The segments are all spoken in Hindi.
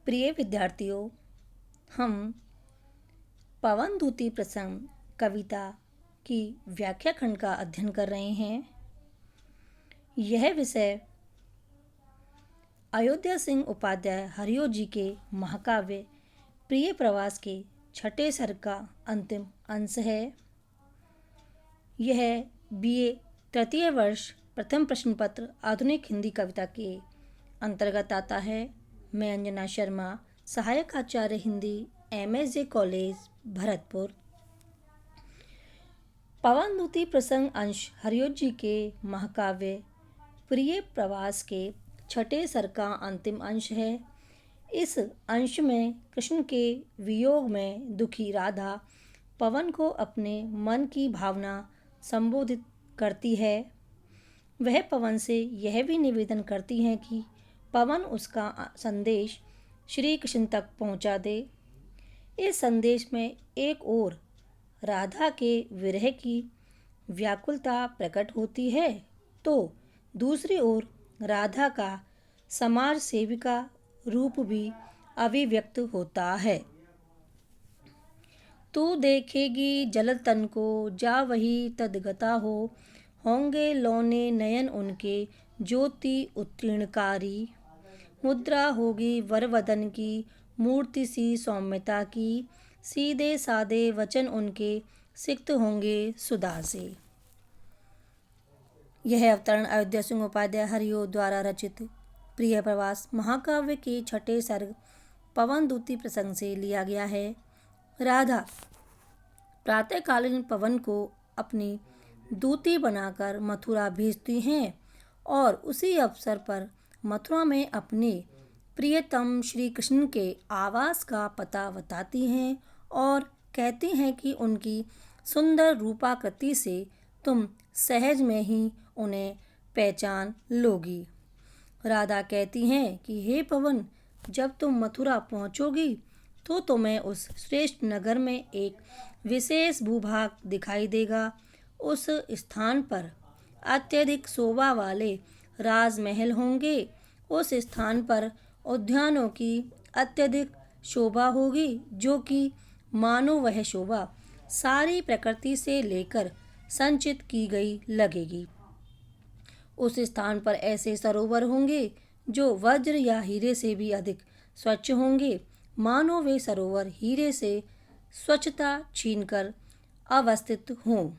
प्रिय विद्यार्थियों, हम पवनदूती प्रसंग कविता की व्याख्या खंड का अध्ययन कर रहे हैं। यह विषय अयोध्या सिंह उपाध्याय हरिओ जी के महाकाव्य प्रिय प्रवास के छठे सर्ग का अंतिम अंश है। यह बीए तृतीय वर्ष प्रथम प्रश्न पत्र आधुनिक हिंदी कविता के अंतर्गत आता है। मैं अंजना शर्मा, सहायक आचार्य हिंदी, MSJ कॉलेज भरतपुर। पवनदूती प्रसंग अंश हरिओ जी के महाकाव्य प्रिय प्रवास के छठे सर्ग का अंतिम अंश है। इस अंश में कृष्ण के वियोग में दुखी राधा पवन को अपने मन की भावना संबोधित करती है। वह पवन से यह भी निवेदन करती है कि पवन उसका संदेश श्री कृष्ण तक पहुंचा दे। इस संदेश में एक ओर राधा के विरह की व्याकुलता प्रकट होती है, तो दूसरी ओर राधा का समाज सेविका रूप भी अभिव्यक्त होता है। तू देखेगी जल तन को, जा वही तदगता हो, होंगे लौने नयन उनके ज्योति उत्तीर्णकारी। मुद्रा होगी वरवदन की, मूर्ति सी सौम्यता की, सीधे सादे वचन उनके सिक्त होंगे सुधा से। यह अवतरण अयोध्या सिंह उपाध्याय हरिओ द्वारा रचित प्रिय प्रवास महाकाव्य के छठे सर्ग पवनदूती प्रसंग से लिया गया है। राधा प्रातःकालीन पवन को अपनी दूती बनाकर मथुरा भेजती हैं और उसी अवसर पर मथुरा में अपने प्रियतम श्री कृष्ण के आवास का पता बताती हैं और कहती हैं कि उनकी सुंदर रूपाकृति से तुम सहज में ही उन्हें पहचान लोगी। राधा कहती हैं कि हे पवन, जब तुम मथुरा पहुंचोगी तो तुम्हें उस श्रेष्ठ नगर में एक विशेष भूभाग दिखाई देगा। उस स्थान पर अत्यधिक शोभा वाले राजमहल होंगे। उस स्थान पर उद्यानों की अत्यधिक शोभा होगी, जो कि मानो वह शोभा सारी प्रकृति से लेकर संचित की गई लगेगी। उस स्थान पर ऐसे सरोवर होंगे जो वज्र या हीरे से भी अधिक स्वच्छ होंगे, मानो वे सरोवर हीरे से स्वच्छता छीनकर अवस्थित हों।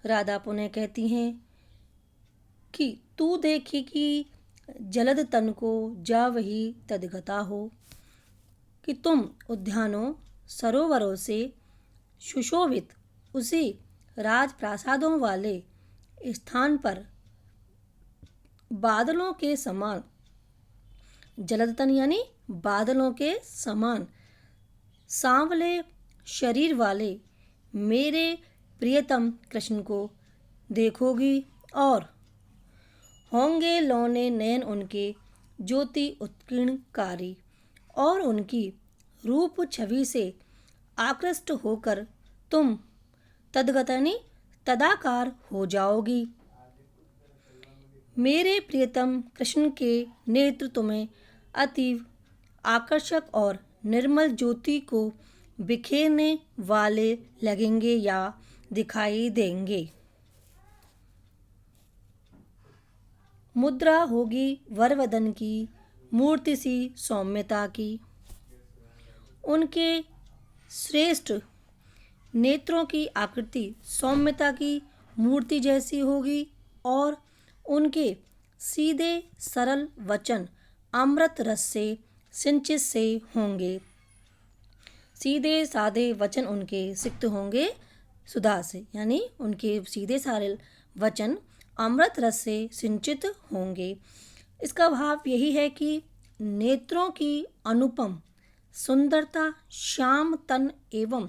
राधा पुनः कहती हैं कि तू देखेगी जलद तन को, जा वही तदगता हो, कि तुम उद्यानों सरोवरों से सुशोभित उसी राजप्रासादों वाले स्थान पर बादलों के समान, जलद तन यानी बादलों के समान सांवले शरीर वाले मेरे प्रियतम कृष्ण को देखोगी और होंगे लौने नयन उनके ज्योति उत्कीर्णकारी, और उनकी रूप छवि से आकृष्ट होकर तुम तदगतनी तदाकार हो जाओगी। मेरे प्रियतम कृष्ण के नेत्र तुम्हें अतीव आकर्षक और निर्मल ज्योति को बिखेरने वाले लगेंगे या दिखाई देंगे। मुद्रा होगी वरवदन की, मूर्ति सी सौम्यता की। उनके श्रेष्ठ नेत्रों की आकृति सौम्यता की मूर्ति जैसी होगी और उनके सीधे सरल वचन अमृत रस से सिंचित से होंगे। सीधे साधे वचन उनके सिक्त होंगे सुधा से, यानी उनके सीधे सारे वचन अमृत रस से सिंचित होंगे। इसका भाव यही है कि नेत्रों की अनुपम सुंदरता, श्याम तन एवं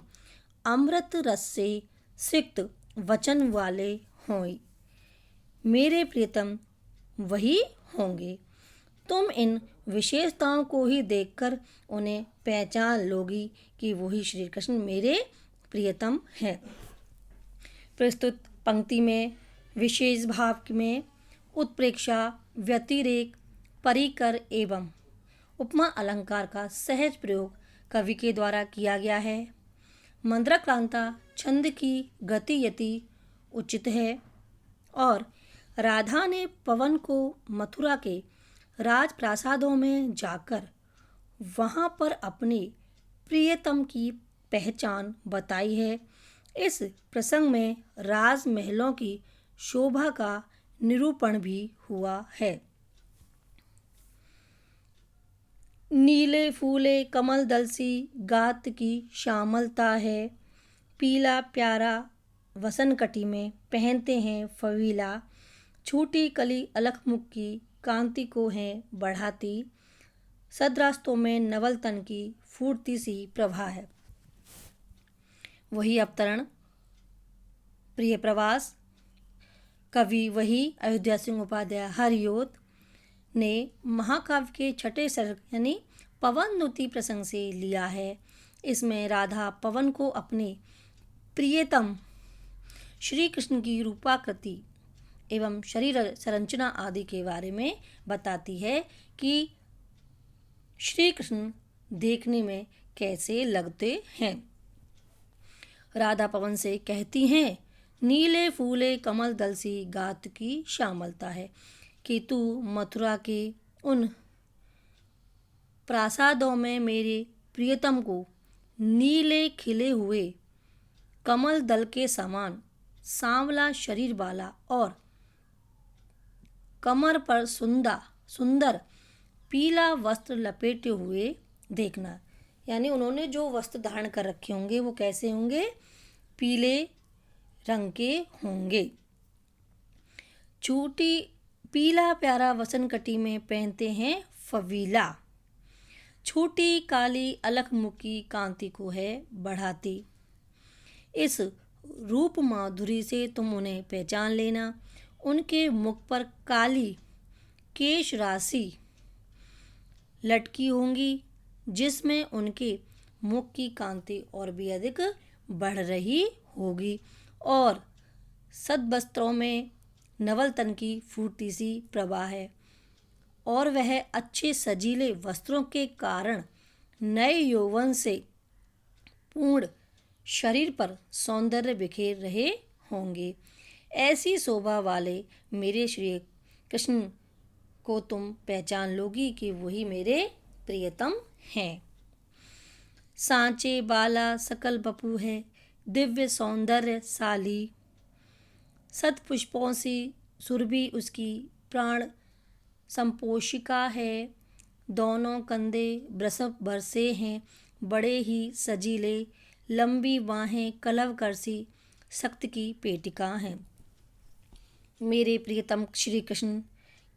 अमृत रस से सिक्त वचन वाले हों। मेरे प्रियतम वही होंगे। तुम इन विशेषताओं को ही देखकर उन्हें पहचान लोगी कि वही श्री कृष्ण मेरे प्रियतम हैं। प्रस्तुत पंक्ति में विशेष भाव में उत्प्रेक्षा, व्यतिरेक, परिकर एवं उपमा अलंकार का सहज प्रयोग कवि के द्वारा किया गया है। मंद्राक्रांता छंद की गति यति उचित है और राधा ने पवन को मथुरा के राजप्रासादों में जाकर वहां पर अपने प्रियतम की पहचान बताई है। इस प्रसंग में राजमहलों की शोभा का निरूपण भी हुआ है। नीले फूले कमल दल सी गात की श्यामलता है, पीला प्यारा वसनकटी में पहनते हैं फवीला, छूटी कली अलख मुख की कांति को है बढ़ाती, सदरास्तों में नवल तन की फूटती सी प्रभा है। वही अवतरण प्रिय प्रवास कवि वही अयोध्या सिंह उपाध्याय हरिओत ने महाकाव्य के छठे सर्ग यानी पवनदूती प्रसंग से लिया है। इसमें राधा पवन को अपने प्रियतम श्री कृष्ण की रूपाकृति एवं शरीर संरचना आदि के बारे में बताती है कि श्री कृष्ण देखने में कैसे लगते हैं। राधा पवन से कहती हैं, नीले फूले कमल दल सी गात की श्यामलता है, कि तू मथुरा के उन प्रासादों में मेरे प्रियतम को नीले खिले हुए कमल दल के समान सांवला शरीर वाला और कमर पर सुंदर पीला वस्त्र लपेटे हुए देखना। यानी उन्होंने जो वस्त्र धारण कर रखे होंगे वो कैसे होंगे, पीले रंग के होंगे। छूटी पीला प्यारा वसनकटी में पहनते हैं फवीला, छोटी काली अलख मुख की कांति को है बढ़ाती। इस रूप माधुरी से तुम उन्हें पहचान लेना। उनके मुख पर काली केश राशि लटकी होंगी, जिसमें उनके मुख की कांति और भी अधिक बढ़ रही होगी और सदवस्त्रों में नवल तन की फूटती सी प्रभा है और वह अच्छे सजीले वस्त्रों के कारण नए यौवन से पूर्ण शरीर पर सौंदर्य बिखेर रहे होंगे। ऐसी शोभा वाले मेरे श्री कृष्ण को तुम पहचान लोगी कि वही मेरे प्रियतम हैं। सांचे बाला सकल बपू है, दिव्य सौंदर्य साली, सत पुष्पों सी सुरभि उसकी प्राण संपोषिका है, दोनों कंधे वृषभ बरसे हैं बड़े ही सजीले, लंबी बाहें कलव करसी शक्ति की पेटिका हैं। मेरे प्रियतम श्री कृष्ण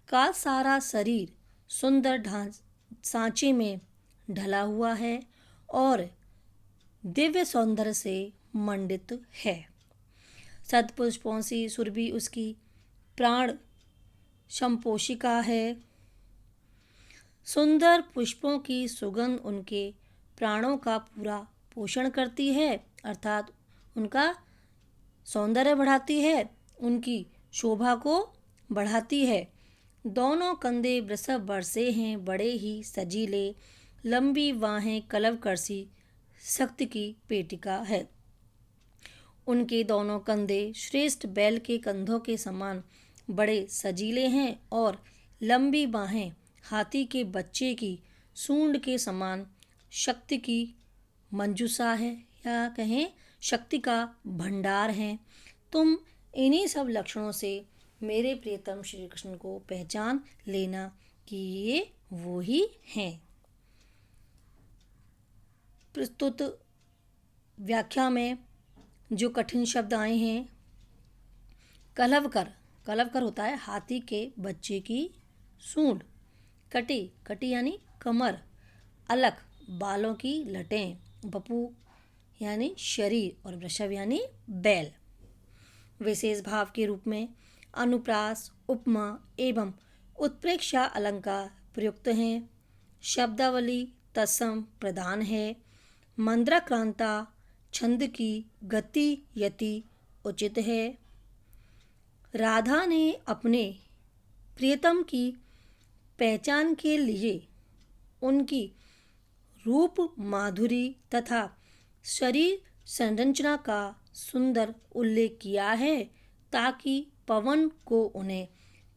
का सारा शरीर सुंदर सांचे में ढला हुआ है और दिव्य सौंदर्य से मंडित है। सतपुष्पों सी सुरभि उसकी प्राण संपोषिका है। सुंदर पुष्पों की सुगंध उनके प्राणों का पूरा पोषण करती है, अर्थात उनका सौंदर्य बढ़ाती है, उनकी शोभा को बढ़ाती है। दोनों कंधे वृषभ बरसे हैं बड़े ही सजीले, लंबी बाहें कलव करसी शक्ति की पेटिका है। उनके दोनों कंधे श्रेष्ठ बैल के कंधों के समान बड़े सजीले हैं और लंबी बाहें हाथी के बच्चे की सूंड के समान शक्ति की मंजूषा है या कहें शक्ति का भंडार है। तुम इन्हीं सब लक्षणों से मेरे प्रियतम श्री कृष्ण को पहचान लेना कि ये वो ही हैं। प्रस्तुत व्याख्या में जो कठिन शब्द आए हैं, कलवकर होता है हाथी के बच्चे की सूंड, कटी यानी कमर, अलख बालों की लटें, बपू यानी शरीर और वृषभ यानी बैल। विशेष भाव के रूप में अनुप्रास, उपमा एवं उत्प्रेक्षा अलंकार प्रयुक्त हैं। शब्दावली तत्सम प्रधान है। मंद्राक्रांता छंद की गति यति उचित है। राधा ने अपने प्रियतम की पहचान के लिए उनकी रूप माधुरी तथा शरीर संरचना का सुंदर उल्लेख किया है ताकि पवन को उन्हें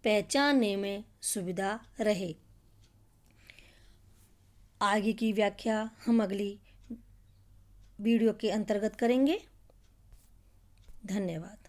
पहचानने में सुविधा रहे। आगे की व्याख्या हम अगली वीडियो के अंतर्गत करेंगे। धन्यवाद।